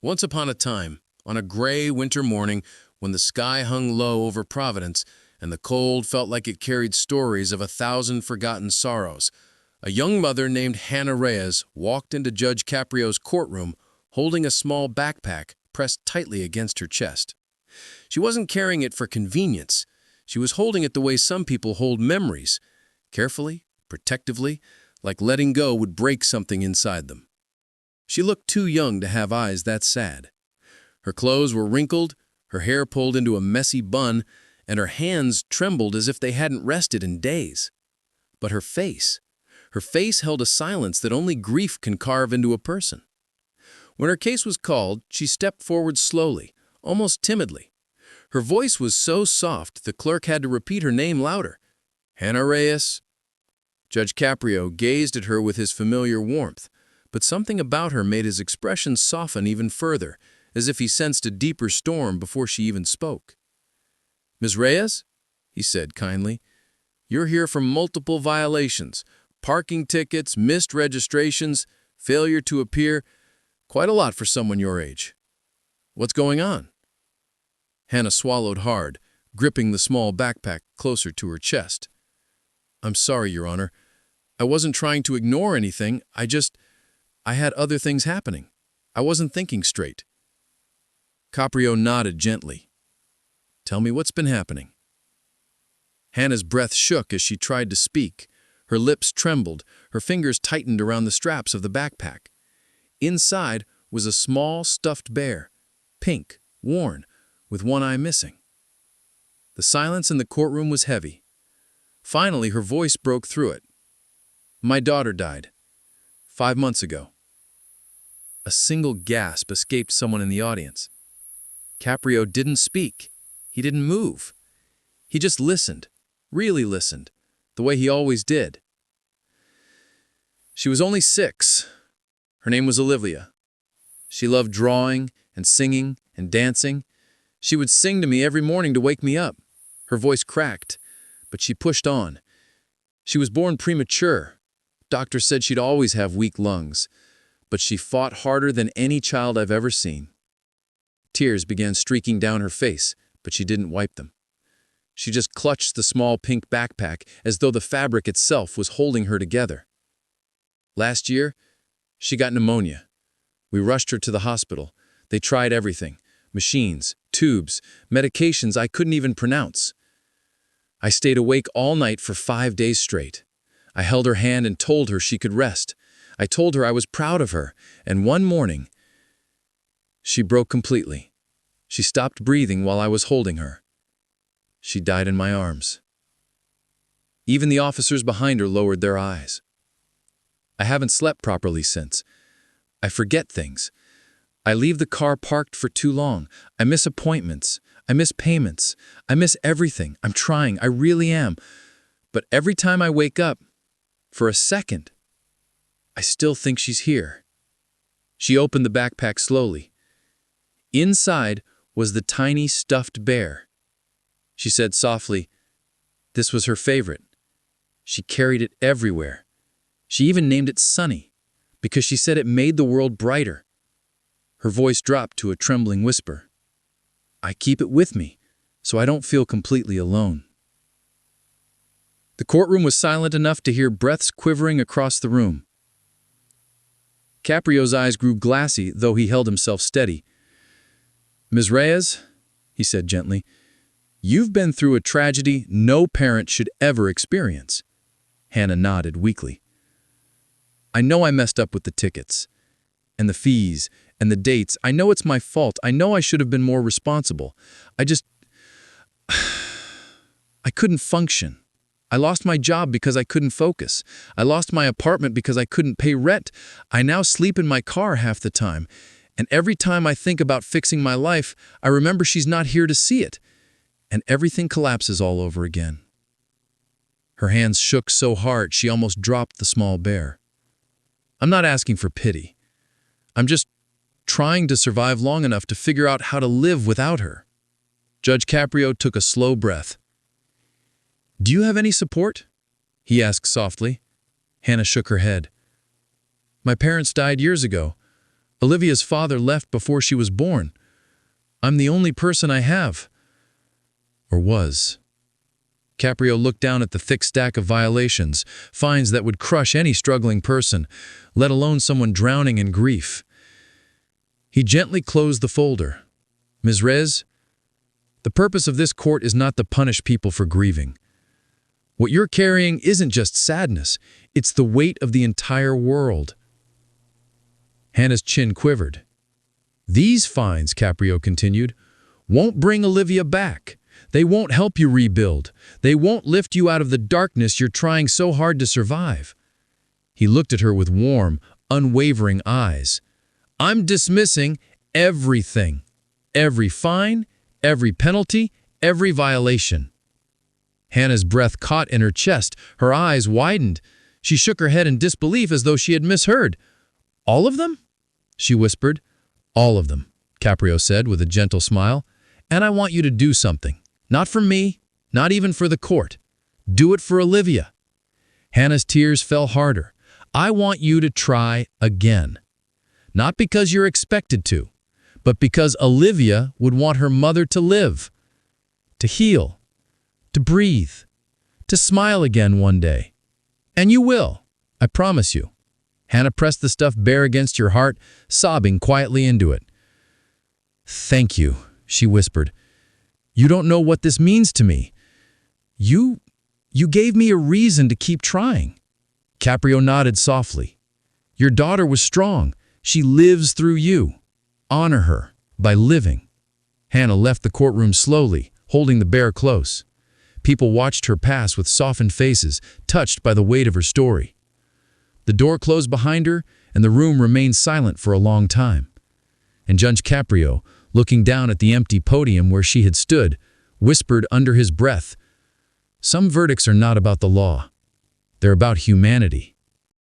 Once upon a time, on a gray winter morning when the sky hung low over Providence and the cold felt like it carried stories of 1,000 forgotten sorrows, a young mother named Hannah Reyes walked into Judge Caprio's courtroom holding a small backpack pressed tightly against her chest. She wasn't carrying it for convenience. She was holding it the way some people hold memories, carefully, protectively, like letting go would break something inside them. She looked too young to have eyes that sad. Her clothes were wrinkled, her hair pulled into a messy bun, and her hands trembled as if they hadn't rested in days. But her face held a silence that only grief can carve into a person. When her case was called, she stepped forward slowly, almost timidly. Her voice was so soft the clerk had to repeat her name louder. "Hannah Reyes." Judge Caprio gazed at her with his familiar warmth, but something about her made his expression soften even further, as if he sensed a deeper storm before she even spoke. "Ms. Reyes," he said kindly, "you're here for multiple violations, parking tickets, missed registrations, failure to appear, quite a lot for someone your age. What's going on?" Hannah swallowed hard, gripping the small backpack closer to her chest. "I'm sorry, Your Honor. I wasn't trying to ignore anything. I had other things happening. I wasn't thinking straight." Caprio nodded gently. "Tell me what's been happening." Hannah's breath shook as she tried to speak. Her lips trembled, her fingers tightened around the straps of the backpack. Inside was a small stuffed bear, pink, worn, with one eye missing. The silence in the courtroom was heavy. Finally, her voice broke through it. "My daughter died 5 months ago." A single gasp escaped someone in the audience. Caprio didn't speak. He didn't move. He just listened, really listened, the way he always did. "She was only 6. Her name was Olivia. She loved drawing and singing and dancing. She would sing to me every morning to wake me up." Her voice cracked, but she pushed on. "She was born premature. Doctor said she'd always have weak lungs, but she fought harder than any child I've ever seen." Tears began streaking down her face, but she didn't wipe them. She just clutched the small pink backpack as though the fabric itself was holding her together. "Last year, she got pneumonia. We rushed her to the hospital. They tried everything: machines, tubes, medications I couldn't even pronounce. I stayed awake all night for 5 days straight. I held her hand and told her she could rest. I told her I was proud of her, and one morning, she broke completely. She stopped breathing while I was holding her. She died in my arms." Even the officers behind her lowered their eyes. "I haven't slept properly since. I forget things. I leave the car parked for too long. I miss appointments. I miss payments. I miss everything. I'm trying. I really am. But every time I wake up, for a second, I still think she's here." She opened the backpack slowly. Inside was the tiny stuffed bear. She said softly, "This was her favorite. She carried it everywhere. She even named it Sunny, because she said it made the world brighter." Her voice dropped to a trembling whisper. "I keep it with me, so I don't feel completely alone." The courtroom was silent enough to hear breaths quivering across the room. Caprio's eyes grew glassy, though he held himself steady. "Ms. Reyes," he said gently, "you've been through a tragedy no parent should ever experience." Hannah nodded weakly. "I know I messed up with the tickets, and the fees, and the dates. I know it's my fault. I know I should have been more responsible. I couldn't function. I lost my job because I couldn't focus. I lost my apartment because I couldn't pay rent. I now sleep in my car half the time. And every time I think about fixing my life, I remember she's not here to see it. And everything collapses all over again." Her hands shook so hard she almost dropped the small bear. "I'm not asking for pity. I'm just trying to survive long enough to figure out how to live without her." Judge Caprio took a slow breath. "Do you have any support?" he asked softly. Hannah shook her head. "My parents died years ago. Olivia's father left before she was born. I'm the only person I have. Or was. Caprio looked down at the thick stack of violations, fines that would crush any struggling person, let alone someone drowning in grief. He gently closed the folder. Ms. Rez, the purpose of this court is not to punish people for grieving. What you're carrying isn't just sadness, it's the weight of the entire world. Hannah's chin quivered. These fines, Caprio continued, won't bring Olivia back. They won't help you rebuild. They won't lift you out of the darkness you're trying so hard to survive. He looked at her with warm, unwavering eyes. I'm dismissing everything. Every fine, every penalty, every violation. Hannah's breath caught in her chest. Her eyes widened. She shook her head in disbelief as though she had misheard. All of them? She whispered. All of them, Caprio said with a gentle smile. And I want you to do something. Not for me, not even for the court. Do it for Olivia. Hannah's tears fell harder. I want you to try again. Not because you're expected to, but because Olivia would want her mother to live, to heal, to breathe, to smile again one day. And you will, I promise you. Hannah pressed the stuff bare against your heart, sobbing quietly into it. Thank you, she whispered. You don't know what this means to me. You gave me a reason to keep trying. Caprio nodded softly. Your daughter was strong. She lives through you. Honor her by living. Hannah left the courtroom slowly, holding the bear close. People watched her pass with softened faces, touched by the weight of her story. The door closed behind her, and the room remained silent for a long time. And Judge Caprio, looking down at the empty podium where she had stood, whispered under his breath, Some verdicts are not about the law. They're about humanity.